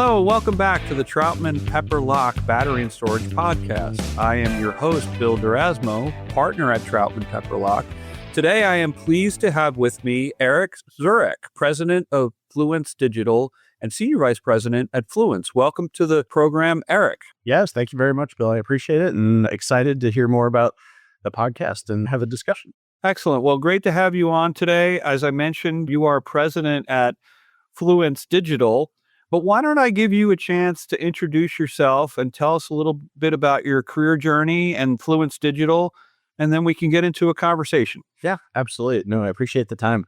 Hello, welcome back to the Troutman Pepper Lock Battery and Storage Podcast. I am your host, Bill Derasmo, partner at Troutman Pepper Lock. Today, I am pleased to have with me Aric Zurek, president of Fluence Digital and senior vice president at Fluence. Welcome to the program, Aric. Yes, thank you very much, Bill. I appreciate it and excited to hear more about the podcast and have a discussion. Excellent. Well, great to have you on today. As I mentioned, you are president at Fluence Digital. But why don't I give you a chance to introduce yourself and tell us a little bit about your career journey and Fluence Digital, and then we can get into a conversation. Yeah, absolutely. No, I appreciate the time.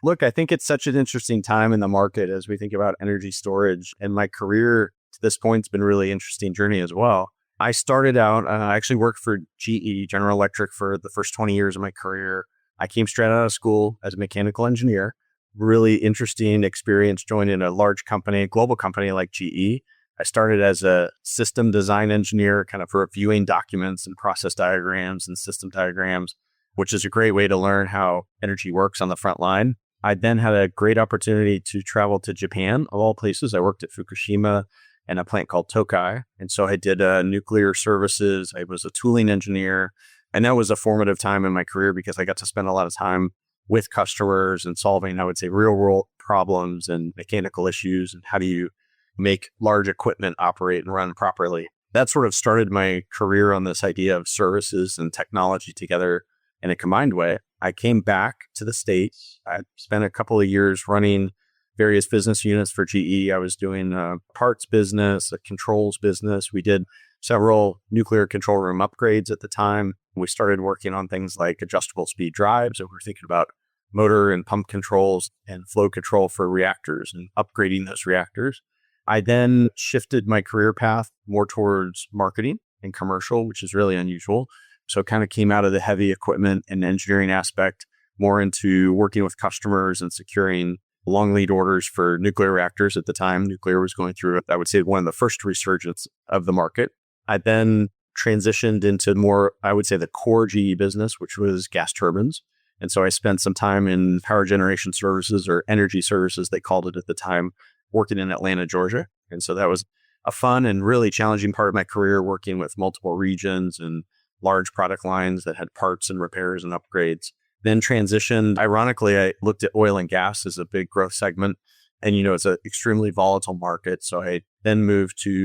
Look, I think it's such an interesting time in the market as we think about energy storage. And my career to this point has been a really interesting journey as well. I started out, I actually worked for GE, General Electric, for the first 20 years of my career. I came straight out of school as a mechanical engineer. Really interesting experience joining a large company, global company like GE. I started as a system design engineer, kind of reviewing documents and process diagrams and system diagrams, which is a great way to learn how energy works on the front line. I then had a great opportunity to travel to Japan, of all places. I worked at Fukushima and a plant called Tokai. And so I did nuclear services. I was a tooling engineer. And that was a formative time in my career because I got to spend a lot of time with customers and solving, I would say, real world problems and mechanical issues. And how do you make large equipment operate and run properly? That sort of started my career on this idea of services and technology together in a combined way. I came back to the States. I spent a couple of years running various business units for GE. I was doing a parts business, a controls business. We did several nuclear control room upgrades at the time. We started working on things like adjustable speed drives. So we're thinking about motor and pump controls and flow control for reactors and upgrading those reactors. I then shifted my career path more towards marketing and commercial, which is really unusual. So kind of came out of the heavy equipment and engineering aspect more into working with customers and securing long lead orders for nuclear reactors at the time. Nuclear was going through, I would say, one of the first resurgence of the market. I then transitioned into more, I would say, the core GE business, which was gas turbines. And so I spent some time in power generation services, or energy services, they called it at the time, working in Atlanta, Georgia. And so that was a fun and really challenging part of my career, working with multiple regions and large product lines that had parts and repairs and upgrades. Then transitioned, ironically, I looked at oil and gas as a big growth segment. And, it's an extremely volatile market. So I then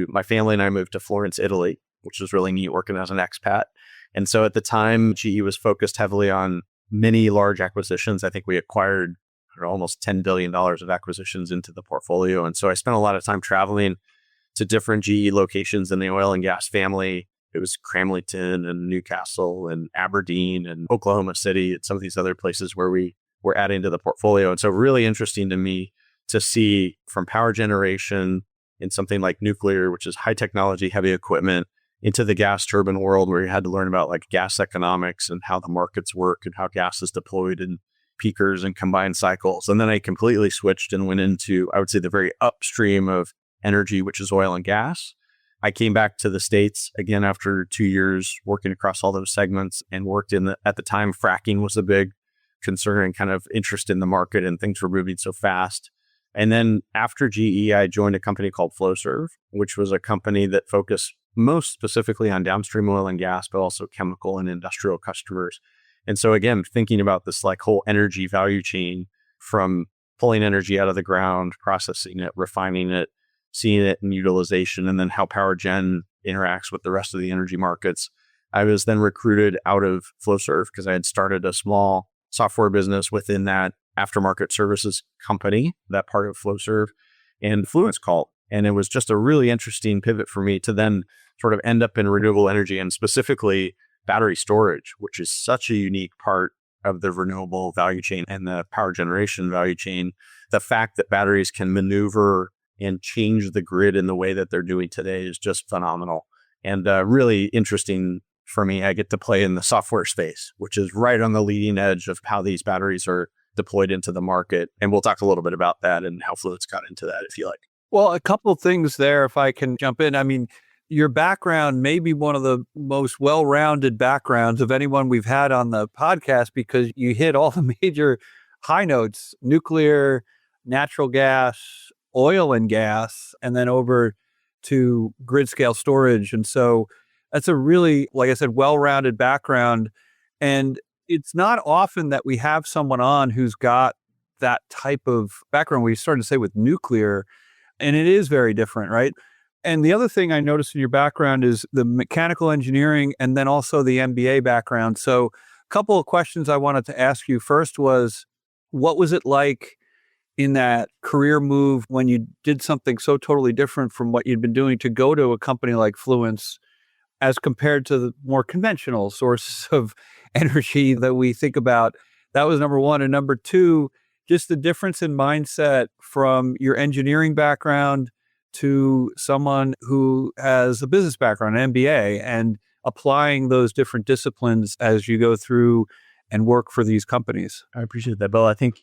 my family and I moved to Florence, Italy, which was really neat working as an expat. And so at the time, GE was focused heavily on many large acquisitions. I think we acquired almost $10 billion of acquisitions into the portfolio. And so I spent a lot of time traveling to different GE locations in the oil and gas family. It was Cramlington and Newcastle and Aberdeen and Oklahoma City and some of these other places where we were adding to the portfolio. And so really interesting to me to see from power generation in something like nuclear, which is high technology, heavy equipment, into the gas turbine world where you had to learn about like gas economics and how the markets work and how gas is deployed in peakers and combined cycles. And then I completely switched and went into, I would say, the very upstream of energy, which is oil and gas. I came back to the States again after 2 years working across all those segments and worked at the time, fracking was a big concern and kind of interest in the market, and things were moving so fast. And then after GE, I joined a company called Flowserve, which was a company that focused most specifically on downstream oil and gas, but also chemical and industrial customers. And so again, thinking about this like whole energy value chain from pulling energy out of the ground, processing it, refining it, seeing it in utilization, and then how power gen interacts with the rest of the energy markets. I was then recruited out of Flowserve because I had started a small software business within that aftermarket services company, that part of Flowserve, and Fluence called. And it was just a really interesting pivot for me to then sort of end up in renewable energy and specifically battery storage, which is such a unique part of the renewable value chain and the power generation value chain. The fact that batteries can maneuver and change the grid in the way that they're doing today is just phenomenal and really interesting for me. I get to play in the software space, which is right on the leading edge of how these batteries are deployed into the market. And we'll talk a little bit about that and how Fluence got into that, if you like. Well, a couple of things there, if I can jump in. I mean, your background may be one of the most well-rounded backgrounds of anyone we've had on the podcast because you hit all the major high notes: nuclear, natural gas, oil and gas and then over to grid scale storage. And so that's a really, like I said, well-rounded background. And it's not often that we have someone on who's got that type of background. We started to say with nuclear, and it is very different, right? And the other thing I noticed in your background is the mechanical engineering and then also the MBA background. So a couple of questions I wanted to ask you. First was, what was it like in that career move when you did something so totally different from what you'd been doing to go to a company like Fluence as compared to the more conventional sources of energy that we think about? That was number one. And number two, just the difference in mindset from your engineering background to someone who has a business background, an MBA, and applying those different disciplines as you go through and work for these companies. I appreciate that, Bill. I think,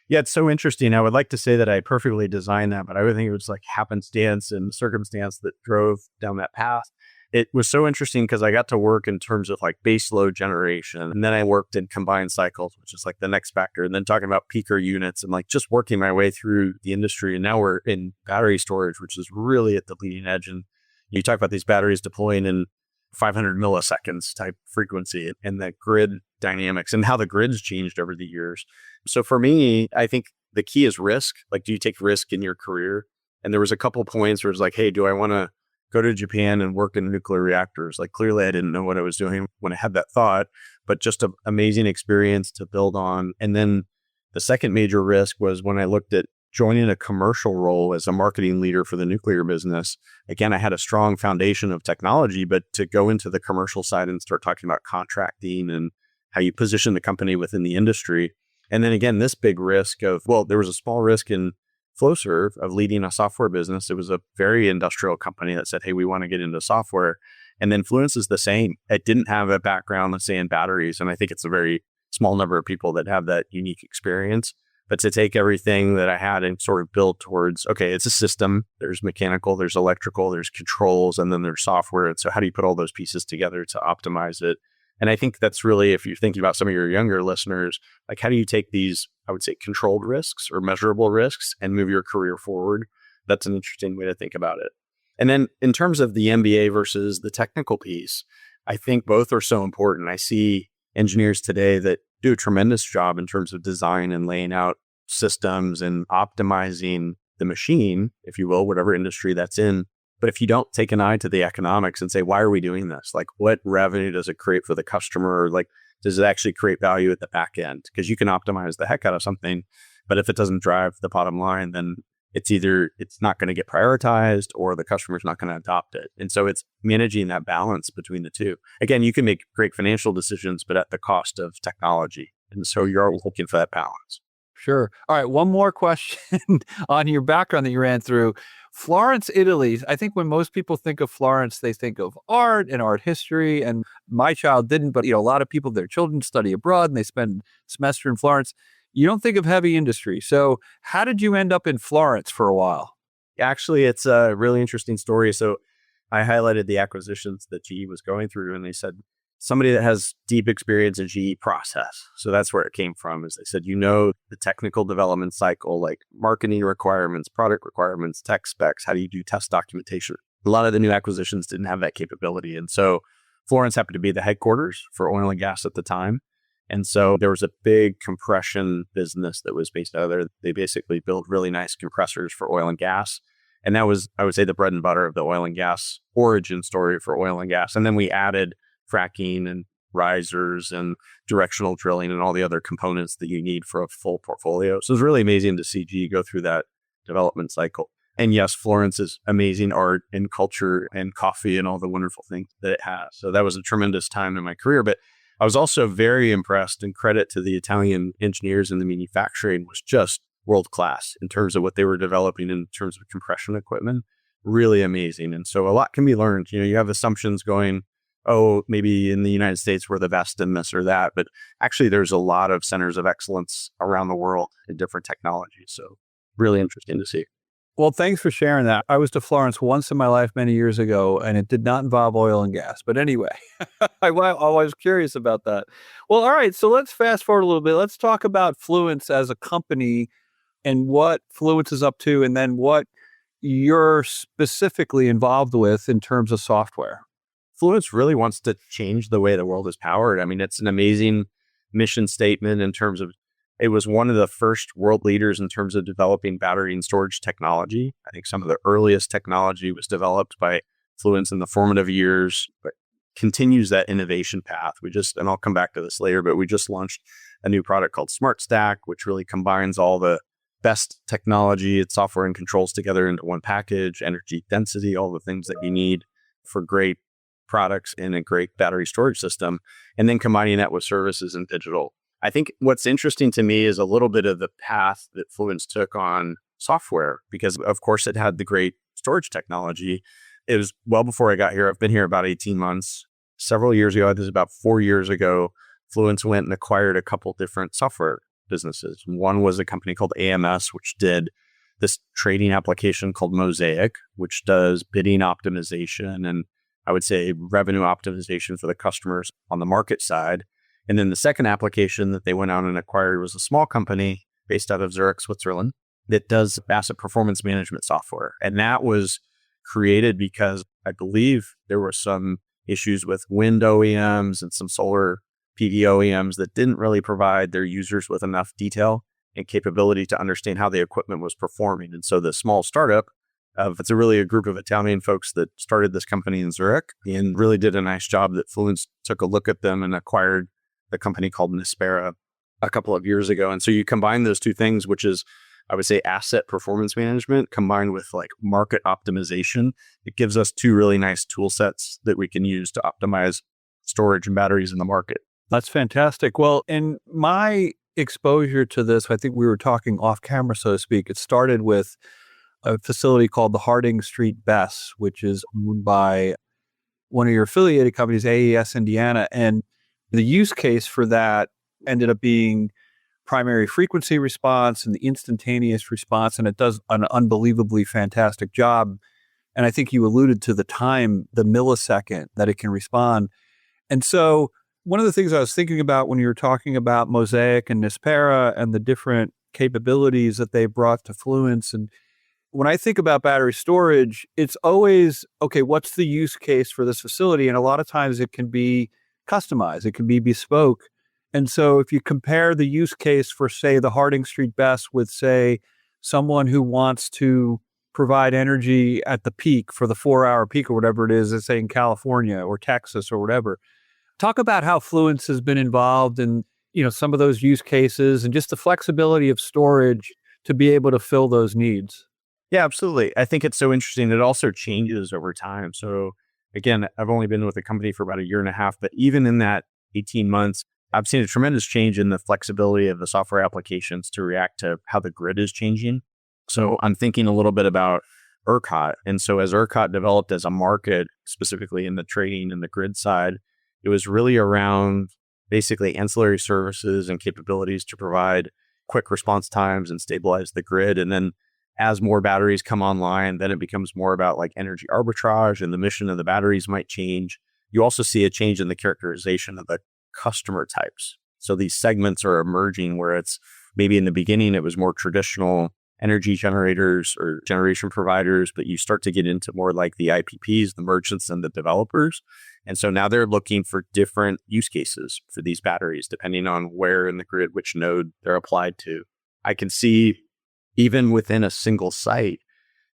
yeah, it's so interesting. I would like to say that I perfectly designed that, but I would think it was like happenstance and circumstance that drove down that path. It was so interesting because I got to work in terms of like base load generation. And then I worked in combined cycles, which is like the next factor. And then talking about peaker units and like just working my way through the industry. And now we're in battery storage, which is really at the leading edge. And you talk about these batteries deploying in 500 milliseconds type frequency and the grid dynamics and how the grid's changed over the years. So for me, I think the key is risk. Like, do you take risk in your career? And there was a couple points where it's like, hey, do I want to go to Japan and work in nuclear reactors? Like, clearly I didn't know what I was doing when I had that thought, but just an amazing experience to build on. And then the second major risk was when I looked at joining a commercial role as a marketing leader for the nuclear business. Again, I had a strong foundation of technology, but to go into the commercial side and start talking about contracting and how you position the company within the industry. And then again, this big risk of, well, there was a small risk in Flowserve of leading a software business. It was a very industrial company that said, hey, we want to get into software. And then Fluence is the same. It didn't have a background, let's say, in batteries. And I think it's a very small number of people that have that unique experience. But to take everything that I had and sort of build towards, okay, it's a system. There's mechanical, there's electrical, there's controls, and then there's software. And so how do you put all those pieces together to optimize it? And I think that's really, if you're thinking about some of your younger listeners, like how do you take these, I would say, controlled risks or measurable risks and move your career forward? That's an interesting way to think about it. And then in terms of the MBA versus the technical piece, I think both are so important. I see engineers today that do a tremendous job in terms of design and laying out systems and optimizing the machine, if you will, whatever industry that's in. But if you don't take an eye to the economics and say, why are we doing this? Like, what revenue does it create for the customer? Or like, does it actually create value at the back end? Because you can optimize the heck out of something, but if it doesn't drive the bottom line, then it's either it's not going to get prioritized or the customer's not going to adopt it. And so it's managing that balance between the two. Again, you can make great financial decisions, but at the cost of technology. And so you're looking for that balance. Sure. All right. One more question on your background that you ran through. Florence, Italy. I think when most people think of Florence, they think of art and art history. And my child didn't, but a lot of people, their children study abroad and they spend a semester in Florence. You don't think of heavy industry. So how did you end up in Florence for a while? Actually, it's a really interesting story. So I highlighted the acquisitions that GE was going through, and they said, somebody that has deep experience in GE process. So that's where it came from, is they said, the technical development cycle, like marketing requirements, product requirements, tech specs, how do you do test documentation? A lot of the new acquisitions didn't have that capability. And so Florence happened to be the headquarters for oil and gas at the time. And so there was a big compression business that was based out of there. They basically built really nice compressors for oil and gas. And that was, I would say, the bread and butter of the oil and gas origin story for oil and gas. And then we added fracking and risers and directional drilling and all the other components that you need for a full portfolio. So it's really amazing to see GE go through that development cycle. And yes, Florence is amazing art and culture and coffee and all the wonderful things that it has. So that was a tremendous time in my career. But I was also very impressed, and credit to the Italian engineers in the manufacturing was just world-class in terms of what they were developing in terms of compression equipment. Really amazing. And so a lot can be learned. You have assumptions going, oh, maybe in the United States we're the best in this or that. But actually, there's a lot of centers of excellence around the world in different technologies. So really interesting to see. Well, thanks for sharing that. I was to Florence once in my life many years ago, and it did not involve oil and gas. But anyway, I was curious about that. Well, all right. So let's fast forward a little bit. Let's talk about Fluence as a company and what Fluence is up to, and then what you're specifically involved with in terms of software. Fluence really wants to change the way the world is powered. I mean, it's an amazing mission statement in terms of it was one of the first world leaders in terms of developing battery and storage technology. I think some of the earliest technology was developed by Fluence in the formative years, but continues that innovation path. And I'll come back to this later, but we just launched a new product called Smart Stack, which really combines all the best technology and software and controls together into one package, energy density, all the things that you need for great products in a great battery storage system, and then combining that with services and digital. I think what's interesting to me is a little bit of the path that Fluence took on software, because of course it had the great storage technology. It was well before I got here. I've been here about 18 months. Several years ago, this is about 4 years ago, Fluence went and acquired a couple different software businesses. One was a company called AMS, which did this trading application called Mosaic, which does bidding optimization and I would say revenue optimization for the customers on the market side. And then the second application that they went out and acquired was a small company based out of Zurich, Switzerland, that does asset performance management software. And that was created because I believe there were some issues with wind OEMs and some solar PV OEMs that didn't really provide their users with enough detail and capability to understand how the equipment was performing. And so the small startup, it's a group of Italian folks that started this company in Zurich and really did a nice job that Fluence took a look at them and acquired the company called Nispera a couple of years ago. And so you combine those two things, which is, I would say, asset performance management combined with like market optimization. It gives us two really nice tool sets that we can use to optimize storage and batteries in the market. That's fantastic. Well, in my exposure to this, I think we were talking off camera, so to speak. It started with a facility called the Harding Street BESS, which is owned by one of your affiliated companies, AES Indiana. And the use case for that ended up being primary frequency response and the instantaneous response. And it does an unbelievably fantastic job. And I think you alluded to the time, the millisecond that it can respond. And so one of the things I was thinking about when you were talking about Mosaic and Nispera and the different capabilities that they brought to Fluence, and when I think about battery storage, it's always, okay, what's the use case for this facility? And a lot of times it can be customized, it can be bespoke. And so if you compare the use case for, say, the Harding Street BESS with, say, someone who wants to provide energy at the peak for the 4-hour peak or whatever it is, let's say in California or Texas or whatever, talk about how Fluence has been involved in, some of those use cases and just the flexibility of storage to be able to fill those needs. Yeah, absolutely. I think it's so interesting. It also changes over time. So again, I've only been with the company for about a year and a half, but even in that 18 months, I've seen a tremendous change in the flexibility of the software applications to react to how the grid is changing. So I'm thinking a little bit about ERCOT. And so as ERCOT developed as a market, specifically in the trading and the grid side, it was really around basically ancillary services and capabilities to provide quick response times and stabilize the grid. And then as more batteries come online, then it becomes more about like energy arbitrage, and the mission of the batteries might change. You also see a change in the characterization of the customer types. So these segments are emerging where it's maybe in the beginning, it was more traditional energy generators or generation providers, but you start to get into more like the IPPs, the merchants and the developers. And so now they're looking for different use cases for these batteries, depending on where in the grid, which node they're applied to. I can see even within a single site,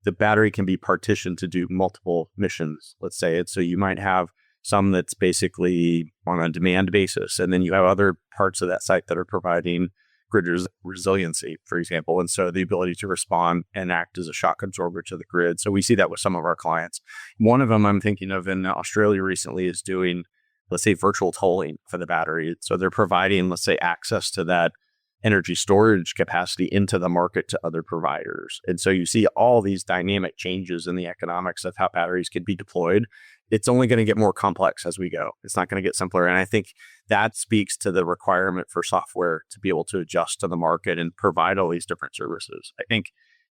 the battery can be partitioned to do multiple missions, let's say. And so you might have some that's basically on a demand basis, and then you have other parts of that site that are providing grid resiliency, for example. And so the ability to respond and act as a shock absorber to the grid. So we see that with some of our clients. One of them I'm thinking of in Australia recently is doing, let's say, virtual tolling for the battery. So they're providing, let's say, access to that energy storage capacity into the market to other providers. And so you see all these dynamic changes in the economics of how batteries can be deployed. It's only going to get more complex as we go. It's not going to get simpler. And I think that speaks to the requirement for software to be able to adjust to the market and provide all these different services. I think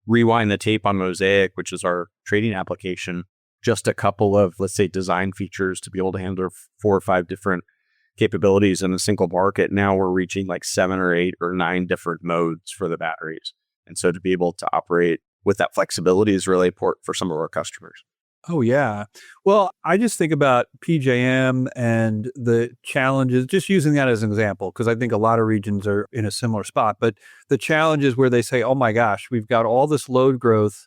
rewind the tape on Mosaic, which is our trading application, just a couple of, let's say, design features to be able to handle 4 or 5 different capabilities in a single market. Now we're reaching like 7 or 8 or 9 different modes for the batteries. And so to be able to operate with that flexibility is really important for some of our customers. Oh, yeah. Well, I just think about PJM and the challenges, just using that as an example, because I think a lot of regions are in a similar spot. But the challenges where they say, oh my gosh, we've got all this load growth,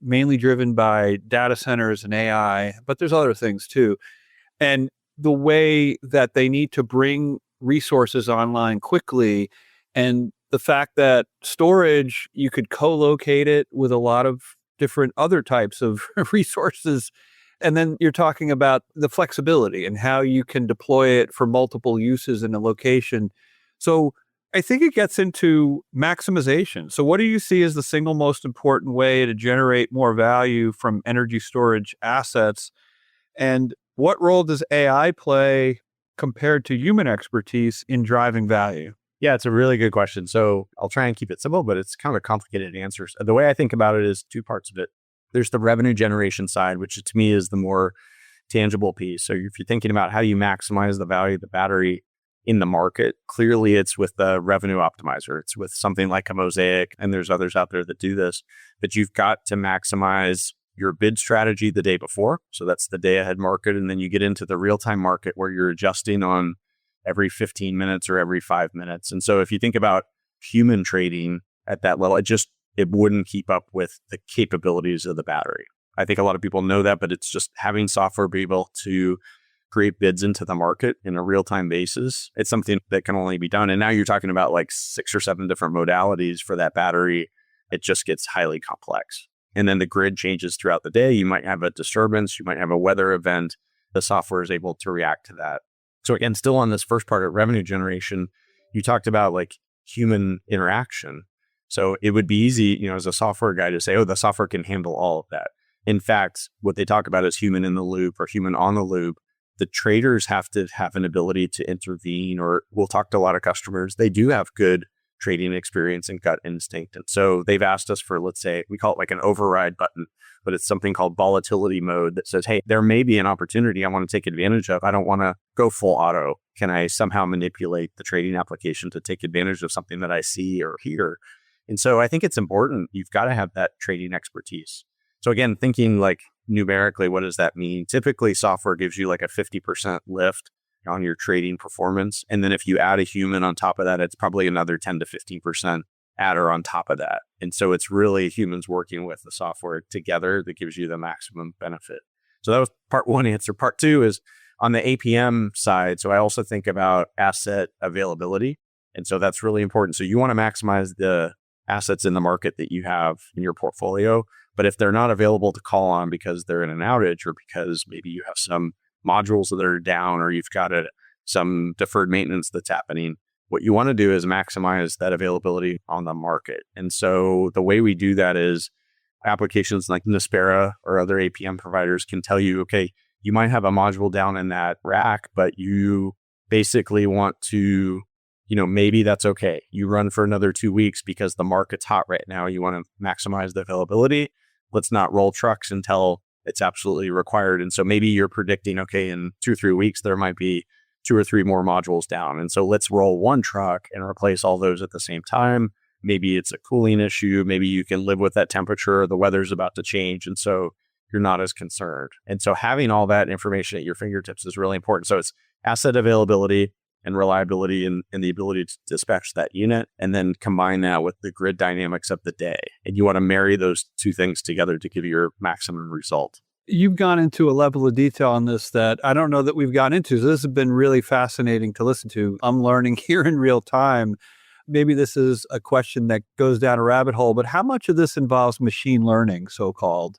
mainly driven by data centers and AI, but there's other things too. And the way that they need to bring resources online quickly, and the fact that storage, you could co-locate it with a lot of different other types of resources. And then you're talking about the flexibility and how you can deploy it for multiple uses in a location. So I think it gets into maximization. So what do you see as the single most important way to generate more value from energy storage assets? And what role does AI play compared to human expertise in driving value? Yeah, it's a really good question. So I'll try and keep it simple, but it's kind of a complicated answer. The way I think about it is two parts of it. There's the revenue generation side, which to me is the more tangible piece. So if you're thinking about how you maximize the value of the battery in the market, clearly it's with the revenue optimizer. It's with something like a Mosaic, and there's others out there that do this. But you've got to maximize your bid strategy the day before. So that's the day ahead market. And then you get into the real-time market where you're adjusting on every 15 minutes or every 5 minutes. And so if you think about human trading at that level, it wouldn't keep up with the capabilities of the battery. I think a lot of people know that, but it's just having software be able to create bids into the market in a real-time basis. It's something that can only be done. And now you're talking about like 6 or 7 different modalities for that battery. It just gets highly complex. And then the grid changes throughout the day. You might have a disturbance, you might have a weather event. The software is able to react to that. So again, still on this first part of revenue generation, you talked about like human interaction. So it would be easy, as a software guy to say, oh, the software can handle all of that. In fact, what they talk about is human in the loop or human on the loop. The traders have to have an ability to intervene, or we'll talk to a lot of customers. They do have good trading experience and gut instinct. And so they've asked us for, let's say, we call it like an override button, but it's something called volatility mode that says, hey, there may be an opportunity I want to take advantage of. I don't want to go full auto. Can I somehow manipulate the trading application to take advantage of something that I see or hear? And so I think it's important. You've got to have that trading expertise. So again, thinking like numerically, what does that mean? Typically, software gives you like a 50% lift on your trading performance. And then if you add a human on top of that, it's probably another 10 to 15% adder on top of that. And so it's really humans working with the software together that gives you the maximum benefit. So that was part one answer. Part two is on the APM side. So I also think about asset availability. And so that's really important. So you want to maximize the assets in the market that you have in your portfolio. But if they're not available to call on because they're in an outage, or because maybe you have some modules that are down, or you've got some deferred maintenance that's happening, what you want to do is maximize that availability on the market. And so the way we do that is applications like Nispera or other APM providers can tell you, okay, you might have a module down in that rack, but you basically want to, maybe that's okay. You run for another 2 weeks because the market's hot right now. You want to maximize the availability. Let's not roll trucks until it's absolutely required. And so maybe you're predicting, okay, in 2 or 3 weeks, there might be 2 or 3 more modules down. And so let's roll one truck and replace all those at the same time. Maybe it's a cooling issue. Maybe you can live with that temperature. The weather's about to change. And so you're not as concerned. And so having all that information at your fingertips is really important. So it's asset availability and reliability and the ability to dispatch that unit, and then combine that with the grid dynamics of the day. And you want to marry those two things together to give you your maximum result. You've gone into a level of detail on this that I don't know that we've gotten into. So this has been really fascinating to listen to. I'm learning here in real time. Maybe this is a question that goes down a rabbit hole, but how much of this involves machine learning, so-called?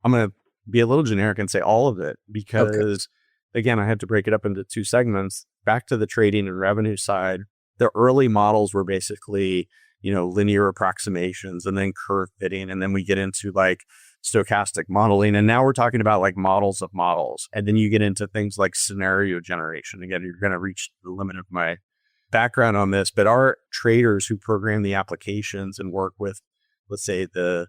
I'm going to be a little generic and say all of it, because again, I had to break it up into 2 segments. Back to the trading and revenue side, the early models were basically, linear approximations and then curve fitting. And then we get into like stochastic modeling. And now we're talking about like models of models. And then you get into things like scenario generation. Again, you're going to reach the limit of my background on this, but our traders who program the applications and work with, let's say, the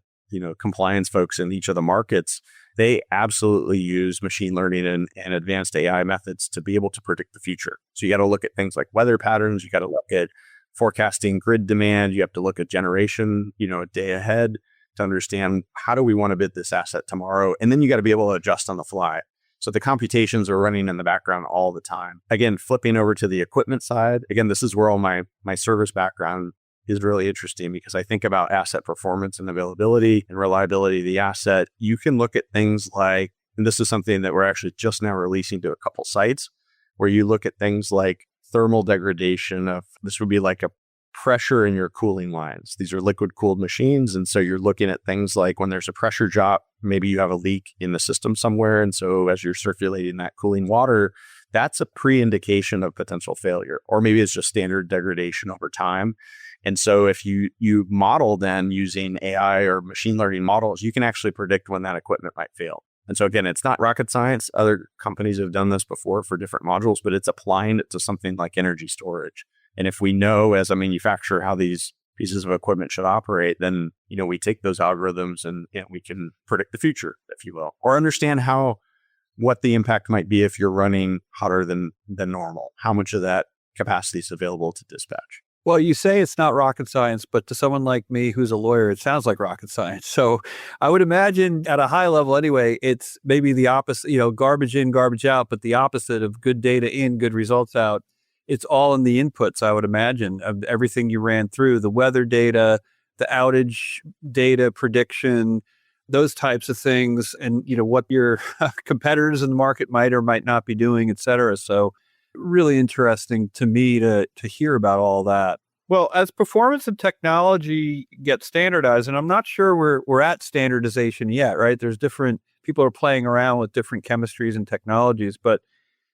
compliance folks in each of the markets, they absolutely use machine learning and advanced AI methods to be able to predict the future. So you got to look at things like weather patterns. You got to look at forecasting grid demand. You have to look at generation, a day ahead to understand how do we want to bid this asset tomorrow. And then you got to be able to adjust on the fly. So the computations are running in the background all the time. Again, flipping over to the equipment side, again, this is where all my service background is really interesting, because I think about asset performance and availability and reliability of the asset. You can look at things like, and this is something that we're actually just now releasing to a couple sites, where you look at things like thermal degradation of, this would be like a pressure in your cooling lines. These are liquid cooled machines. And so you're looking at things like when there's a pressure drop, maybe you have a leak in the system somewhere. And so as you're circulating that cooling water, that's a pre-indication of potential failure, or maybe it's just standard degradation over time. And so if you model then using AI or machine learning models, you can actually predict when that equipment might fail. And so again, it's not rocket science. Other companies have done this before for different modules, but it's applying it to something like energy storage. And if we know as a manufacturer how these pieces of equipment should operate, then, we take those algorithms and we can predict the future, if you will, or understand what the impact might be if you're running hotter than normal. How much of that capacity is available to dispatch? Well, you say it's not rocket science, but to someone like me who's a lawyer, it sounds like rocket science. So I would imagine at a high level anyway, it's maybe the opposite, garbage in, garbage out, but the opposite of good data in, good results out. It's all in the inputs, I would imagine, of everything you ran through, the weather data, the outage data prediction, those types of things, and what your competitors in the market might or might not be doing, et cetera. So really interesting to me to hear about all that. Well, as performance and technology get standardized, and I'm not sure we're at standardization yet, right? There's different people are playing around with different chemistries and technologies, but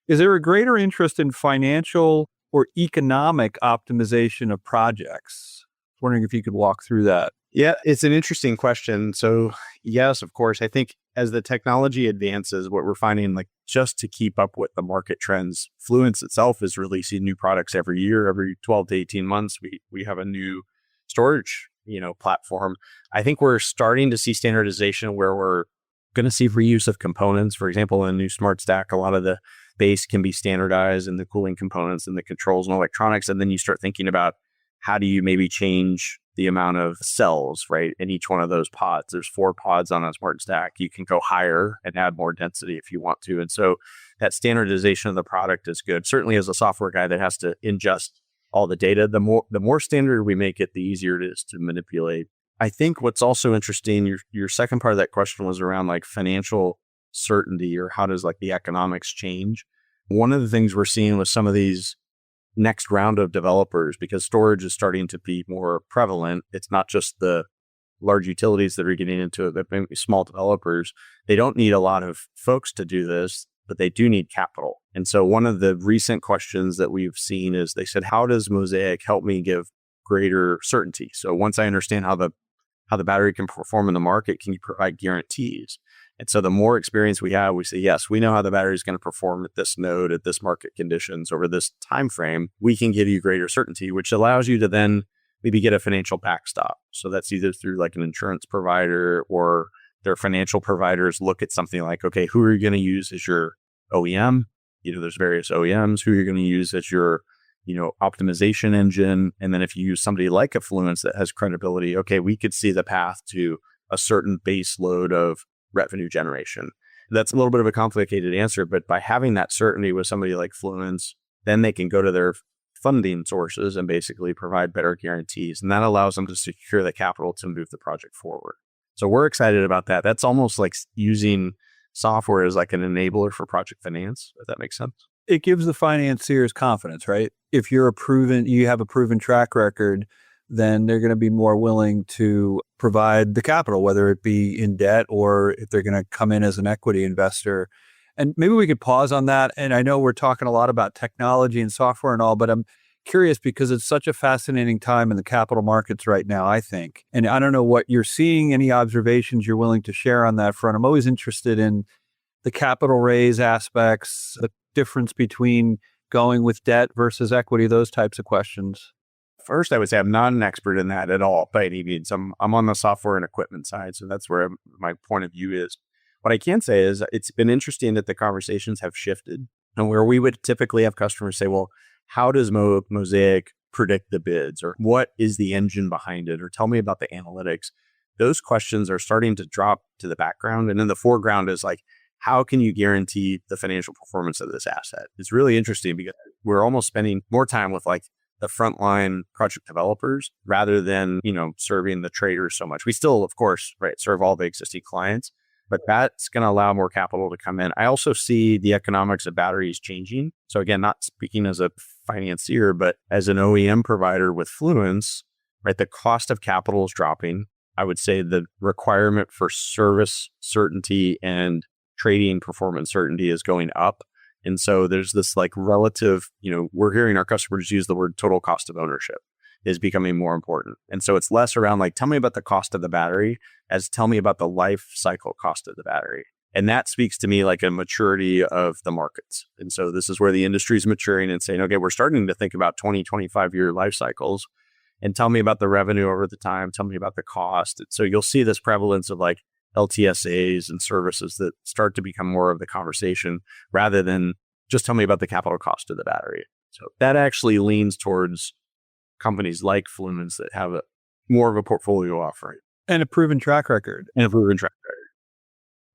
is there a greater interest in financial or economic optimization of projects? I was wondering if you could walk through that. Yeah, it's an interesting question. So yes, of course, I think as the technology advances, what we're finding, like just to keep up with the market trends, Fluence itself is releasing new products every year. Every 12 to 18 months, we have a new storage, platform. I think we're starting to see standardization where we're going to see reuse of components. For example, in a new smart stack, a lot of the base can be standardized and the cooling components and the controls and electronics. And then you start thinking about how do you maybe change the amount of cells, right? In each one of those pods, there's 4 pods on a smart stack. You can go higher and add more density if you want to. And so that standardization of the product is good. Certainly as a software guy that has to ingest all the data, the more standard we make it, the easier it is to manipulate. I think what's also interesting, your second part of that question was around like financial certainty, or how does like the economics change? One of the things we're seeing with some of these next round of developers, because storage is starting to be more prevalent, it's not just the large utilities that are getting into it, but maybe small developers. They don't need a lot of folks to do this, but they do need capital. And so one of the recent questions that we've seen is they said, how does Mosaic help me give greater certainty? So once I understand how the battery can perform in the market, can you provide guarantees? And so the more experience we have, we say, yes, we know how the battery is going to perform at this node, at this market conditions, over this time frame. We can give you greater certainty, which allows you to then maybe get a financial backstop. So that's either through like an insurance provider, or their financial providers look at something like, okay, who are you going to use as your OEM? There's various OEMs. Who you're going to use as your optimization engine. And then if you use somebody like a Fluence that has credibility, okay, we could see the path to a certain base load of revenue generation. That's a little bit of a complicated answer, but by having that certainty with somebody like Fluence, then they can go to their funding sources and basically provide better guarantees. And that allows them to secure the capital to move the project forward. So we're excited about that. That's almost like using software as like an enabler for project finance, if that makes sense. It gives the financiers confidence, right? If you have a proven track record, then they're going to be more willing to provide the capital, whether it be in debt or if they're going to come in as an equity investor. And maybe we could pause on that. And I know we're talking a lot about technology and software and all, but I'm curious because it's such a fascinating time in the capital markets right now, I think. And I don't know what you're seeing, any observations you're willing to share on that front. I'm always interested in the capital raise aspects, the difference between going with debt versus equity, those types of questions. First, I would say I'm not an expert in that at all by any means. I'm on the software and equipment side, so that's where my point of view is. What I can say is it's been interesting that the conversations have shifted, and where we would typically have customers say, well, how does Mosaic predict the bids, or what is the engine behind it, or tell me about the analytics. Those questions are starting to drop to the background. And in the foreground is like, how can you guarantee the financial performance of this asset? It's really interesting because we're almost spending more time with like the frontline project developers rather than, serving the traders so much. We still, of course, right, serve all the existing clients, but that's going to allow more capital to come in. I also see the economics of batteries changing. So again, not speaking as a financier, but as an OEM provider with Fluence, right, the cost of capital is dropping. I would say the requirement for service certainty and trading performance certainty is going up. And so there's this like relative, we're hearing our customers use the word total cost of ownership is becoming more important. And so it's less around like, tell me about the cost of the battery as tell me about the life cycle cost of the battery. And that speaks to me like a maturity of the markets. And so this is where the industry is maturing and saying, okay, we're starting to think about 20, 25-year life cycles and tell me about the revenue over the time. Tell me about the cost. And so you'll see this prevalence of like LTSAs and services that start to become more of the conversation rather than just tell me about the capital cost of the battery. So that actually leans towards companies like Fluence that have more of a portfolio offering. And a proven track record.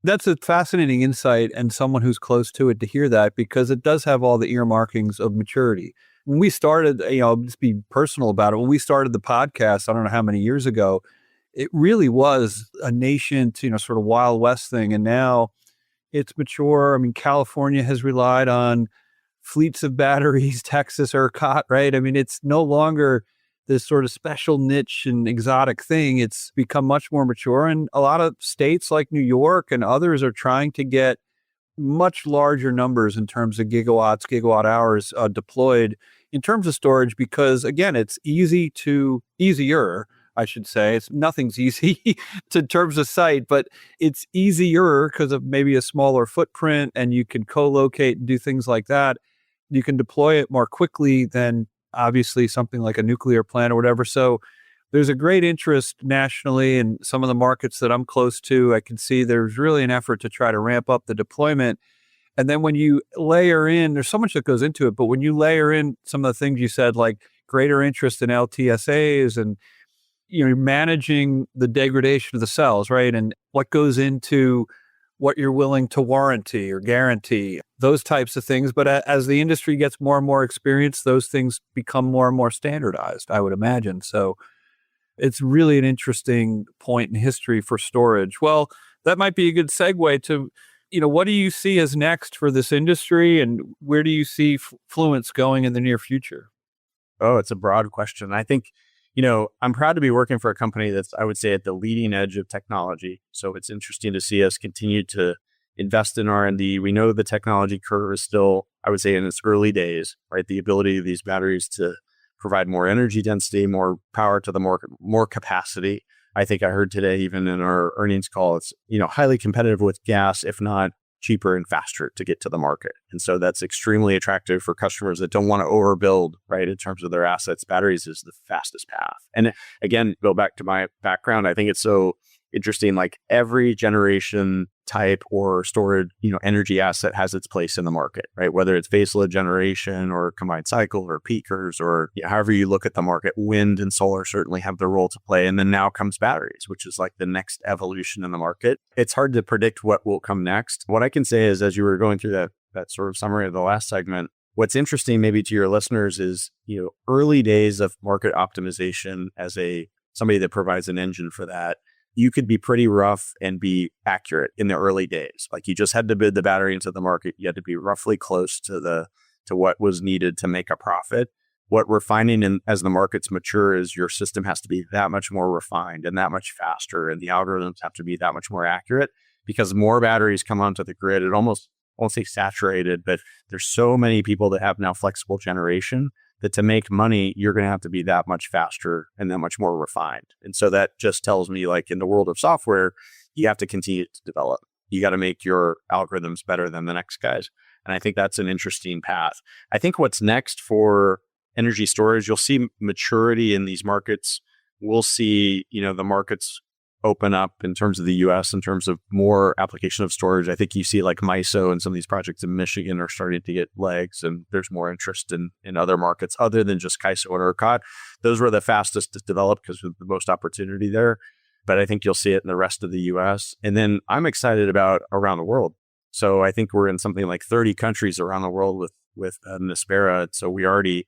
That's a fascinating insight and someone who's close to it to hear that, because it does have all the earmarkings of maturity. When we started, just be personal about it. When we started the podcast, I don't know how many years ago, it really was a nascent, sort of Wild West thing. And now it's mature. I mean, California has relied on fleets of batteries, Texas, ERCOT, right? I mean, it's no longer this sort of special niche and exotic thing. It's become much more mature. And a lot of states like New York and others are trying to get much larger numbers in terms of gigawatt hours deployed in terms of storage, because again, it's easier, I should say. Nothing's easy in terms of site, but it's easier because of maybe a smaller footprint and you can co-locate and do things like that. You can deploy it more quickly than obviously something like a nuclear plant or whatever. So there's a great interest nationally in some of the markets that I'm close to. I can see there's really an effort to try to ramp up the deployment. And then when you layer in, there's so much that goes into it, but when you layer in some of the things you said, like greater interest in LTSAs and managing the degradation of the cells, right? And what goes into what you're willing to warranty or guarantee, those types of things. But as the industry gets more and more experienced, those things become more and more standardized, I would imagine. So it's really an interesting point in history for storage. Well, that might be a good segue to, what do you see as next for this industry and where do you see Fluence going in the near future? Oh, it's a broad question. I think, I'm proud to be working for a company that's, I would say, at the leading edge of technology. So it's interesting to see us continue to invest in R&D. We know the technology curve is still, I would say, in its early days, right? The ability of these batteries to provide more energy density, more power to the market, more capacity. I think I heard today, even in our earnings call, it's, highly competitive with gas, if not cheaper and faster to get to the market. And so that's extremely attractive for customers that don't want to overbuild, right? In terms of their assets, batteries is the fastest path. And again, go back to my background. I think it's so interesting, like every generation type or storage, energy asset has its place in the market, right? Whether it's baseload generation or combined cycle or peakers or however you look at the market, wind and solar certainly have their role to play. And then now comes batteries, which is like the next evolution in the market. It's hard to predict what will come next. What I can say is, as you were going through that sort of summary of the last segment, what's interesting maybe to your listeners is, early days of market optimization as somebody that provides an engine for that. You could be pretty rough and be accurate in the early days. Like you just had to bid the battery into the market. You had to be roughly close to what was needed to make a profit. What we're finding as the markets mature is your system has to be that much more refined and that much faster. And the algorithms have to be that much more accurate because more batteries come onto the grid. It almost, I won't say saturated, but there's so many people that have now flexible generation that to make money, you're going to have to be that much faster and that much more refined. And so that just tells me, like in the world of software, you have to continue to develop. You got to make your algorithms better than the next guys. And I think that's an interesting path. I think what's next for energy storage, you'll see maturity in these markets. We'll see, the markets open up in terms of the US, in terms of more application of storage. I think you see like MISO and some of these projects in Michigan are starting to get legs, and there's more interest in other markets other than just CAISO and ERCOT. Those were the fastest to develop because of the most opportunity there. But I think you'll see it in the rest of the US. And then I'm excited about around the world. So I think we're in something like 30 countries around the world with Nispera. So we already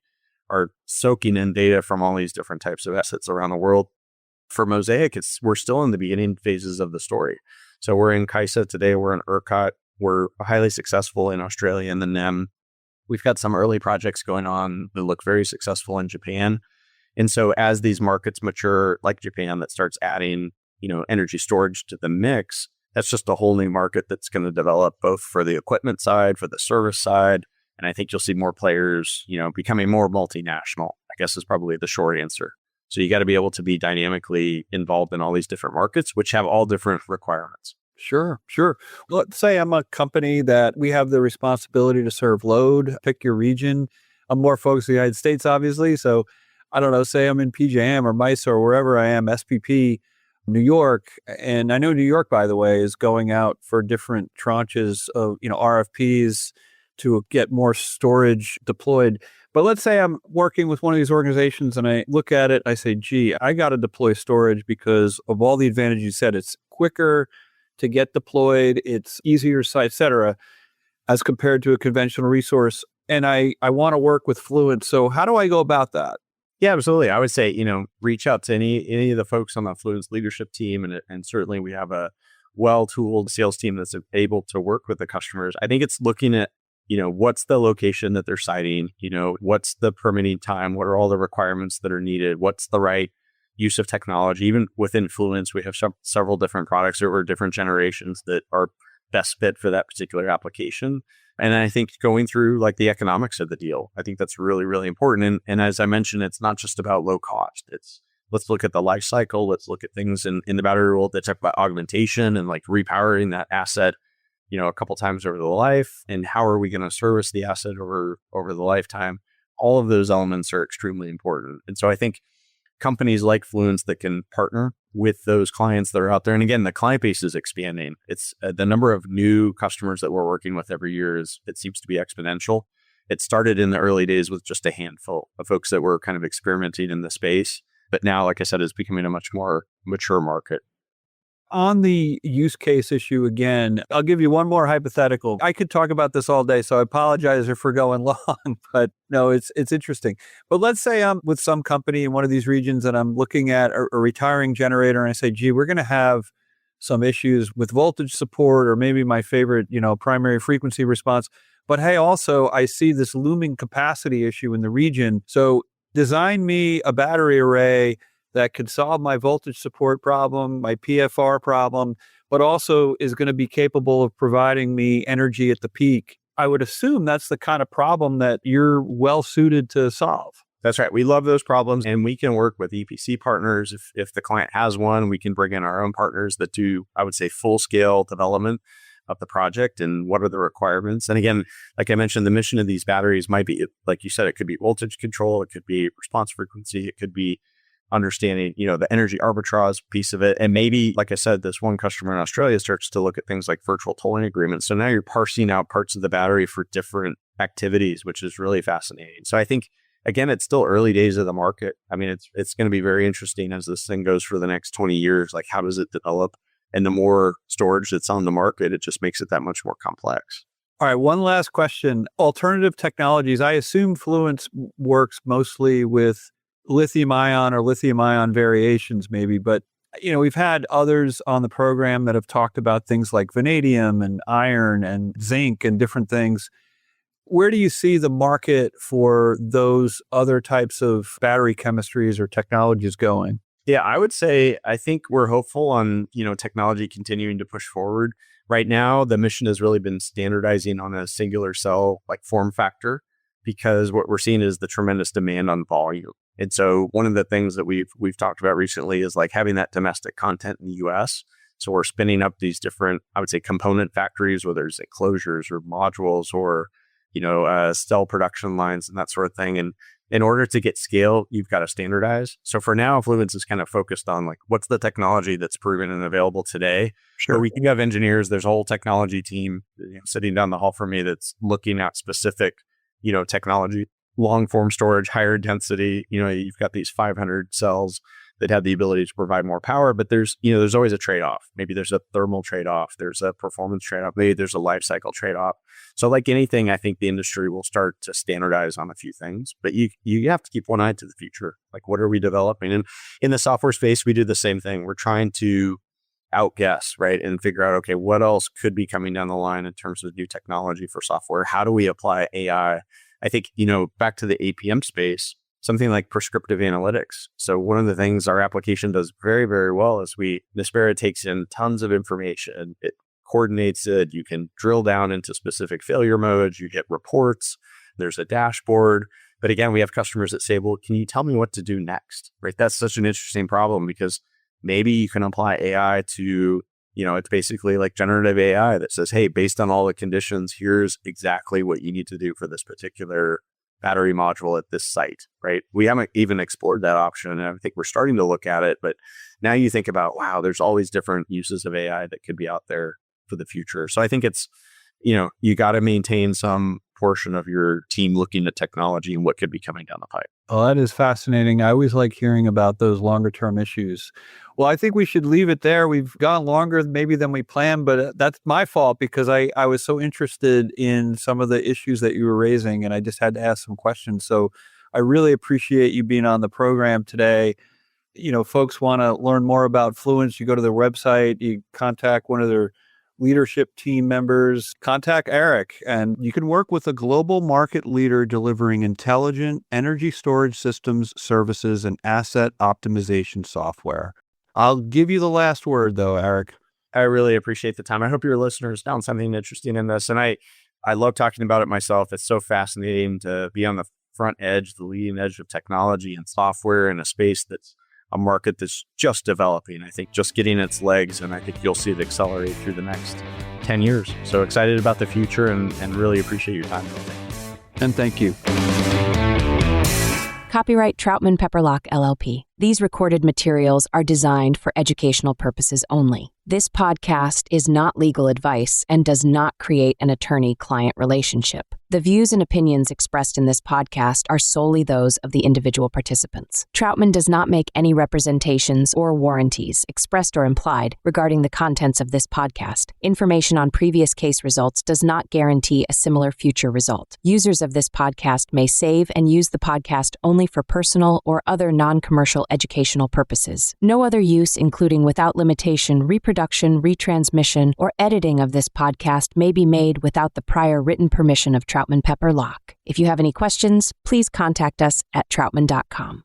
are soaking in data from all these different types of assets around the world. For Mosaic, we're still in the beginning phases of the story. So we're in CAISO today, we're in ERCOT, we're highly successful in Australia and the NEM. We've got some early projects going on that look very successful in Japan. And so as these markets mature, like Japan, that starts adding, energy storage to the mix, that's just a whole new market that's going to develop both for the equipment side, for the service side. And I think you'll see more players, becoming more multinational, I guess is probably the short answer. So you got to be able to be dynamically involved in all these different markets, which have all different requirements. Sure. Well, let's say I'm a company that we have the responsibility to serve load, pick your region. I'm more focused in the United States, obviously. So I don't know, say I'm in PJM or MISO or wherever I am, SPP, New York. And I know New York, by the way, is going out for different tranches of, RFPs to get more storage deployed. But let's say I'm working with one of these organizations and I look at it, I say, gee, I got to deploy storage because of all the advantages you said. It's quicker to get deployed, it's easier, et cetera, as compared to a conventional resource. And I want to work with Fluence. So how do I go about that? Yeah, absolutely. I would say, reach out to any of the folks on the Fluence leadership team. And certainly we have a well-tooled sales team that's able to work with the customers. I think it's looking at, what's the location that they're citing? What's the permitting time? What are all the requirements that are needed? What's the right use of technology? Even within Fluence, we have several different products or different generations that are best fit for that particular application. And I think going through like the economics of the deal, I think that's really, really important. And as I mentioned, it's not just about low cost. Let's look at the life cycle. Let's look at things in the battery world that talk about augmentation and like repowering that asset, a couple times over the life, and how are we going to service the asset over the lifetime? All of those elements are extremely important. And so I think companies like Fluence that can partner with those clients that are out there. And again, the client base is expanding. It's the number of new customers that we're working with every year it seems to be exponential. It started in the early days with just a handful of folks that were kind of experimenting in the space. But now, like I said, it's becoming a much more mature market. On the use case issue again, I'll give you one more hypothetical. I could talk about this all day, so I apologize if we're going long, but no, it's interesting. But let's say I'm with some company in one of these regions and I'm looking at a retiring generator and I say, gee, we're going to have some issues with voltage support or maybe my favorite, primary frequency response. But hey, also I see this looming capacity issue in the region. So design me a battery array that could solve my voltage support problem, my PFR problem, but also is going to be capable of providing me energy at the peak. I would assume that's the kind of problem that you're well suited to solve. That's right. We love those problems, and we can work with EPC partners. If the client has one, we can bring in our own partners that do, I would say, full scale development of the project and what are the requirements. And again, like I mentioned, the mission of these batteries might be, like you said, it could be voltage control, it could be response frequency, it could be understanding, the energy arbitrage piece of it. And maybe, like I said, this one customer in Australia starts to look at things like virtual tolling agreements. So now you're parsing out parts of the battery for different activities, which is really fascinating. So I think, again, it's still early days of the market. I mean, it's going to be very interesting as this thing goes for the next 20 years. Like, how does it develop? And the more storage that's on the market, it just makes it that much more complex. All right, one last question. Alternative technologies. I assume Fluence works mostly with lithium ion or lithium ion variations maybe, but we've had others on the program that have talked about things like vanadium and iron and zinc and different things. Where do you see the market for those other types of battery chemistries or technologies going? Yeah, I would say, I think we're hopeful on, technology continuing to push forward. Right now, the mission has really been standardizing on a singular cell like form factor, because what we're seeing is the tremendous demand on volume. And so one of the things that we've talked about recently is like having that domestic content in the US. So we're spinning up these different, I would say, component factories, whether it's enclosures or modules or, cell production lines and that sort of thing. And in order to get scale, you've got to standardize. So for now, Fluence is kind of focused on like, what's the technology that's proven and available today? Sure. But we can have engineers. There's a whole technology team sitting down the hall from me that's looking at specific, technology, long form storage, higher density. You've got these 500 cells that have the ability to provide more power, but there's always a trade-off. Maybe there's a thermal trade-off. There's a performance trade-off. Maybe there's a life cycle trade-off. So like anything, I think the industry will start to standardize on a few things, but you have to keep one eye to the future. Like, what are we developing? And in the software space, we do the same thing. We're trying to outguess, right? And figure out, okay, what else could be coming down the line in terms of new technology for software? How do we apply AI? I think, back to the APM space, something like prescriptive analytics. So one of the things our application does very, very well is Nispera takes in tons of information. It coordinates it. You can drill down into specific failure modes. You get reports. There's a dashboard. But again, we have customers that say, well, can you tell me what to do next? Right? That's such an interesting problem because maybe you can apply AI to, it's basically like generative AI that says, hey, based on all the conditions, here's exactly what you need to do for this particular battery module at this site, right? We haven't even explored that option. And I think we're starting to look at it. But now you think about, wow, there's all these different uses of AI that could be out there for the future. So I think it's, you got to maintain some portion of your team looking at technology and what could be coming down the pipe. Well, that is fascinating. I always like hearing about those longer term issues. Well, I think we should leave it there. We've gone longer maybe than we planned, but that's my fault because I was so interested in some of the issues that you were raising and I just had to ask some questions. So I really appreciate you being on the program today. Folks want to learn more about Fluence. You go to their website, you contact one of their leadership team members, contact Aric, and you can work with a global market leader delivering intelligent energy storage systems, services, and asset optimization software. I'll give you the last word, though, Aric. I really appreciate the time. I hope your listeners found something interesting in this. And I love talking about it myself. It's so fascinating to be on the front edge, the leading edge of technology and software in a space that's a market that's just developing. I think just getting its legs, and I think you'll see it accelerate through the next 10 years. So excited about the future and really appreciate your time. And thank you. Copyright Troutman Pepperlock, LLP. These recorded materials are designed for educational purposes only. This podcast is not legal advice and does not create an attorney-client relationship. The views and opinions expressed in this podcast are solely those of the individual participants. Troutman does not make any representations or warranties, expressed or implied, regarding the contents of this podcast. Information on previous case results does not guarantee a similar future result. Users of this podcast may save and use the podcast only for personal or other non-commercial educational purposes. No other use, including without limitation, reproduction, retransmission, or editing of this podcast may be made without the prior written permission of Troutman Pepperlock. If you have any questions, please contact us at troutman.com.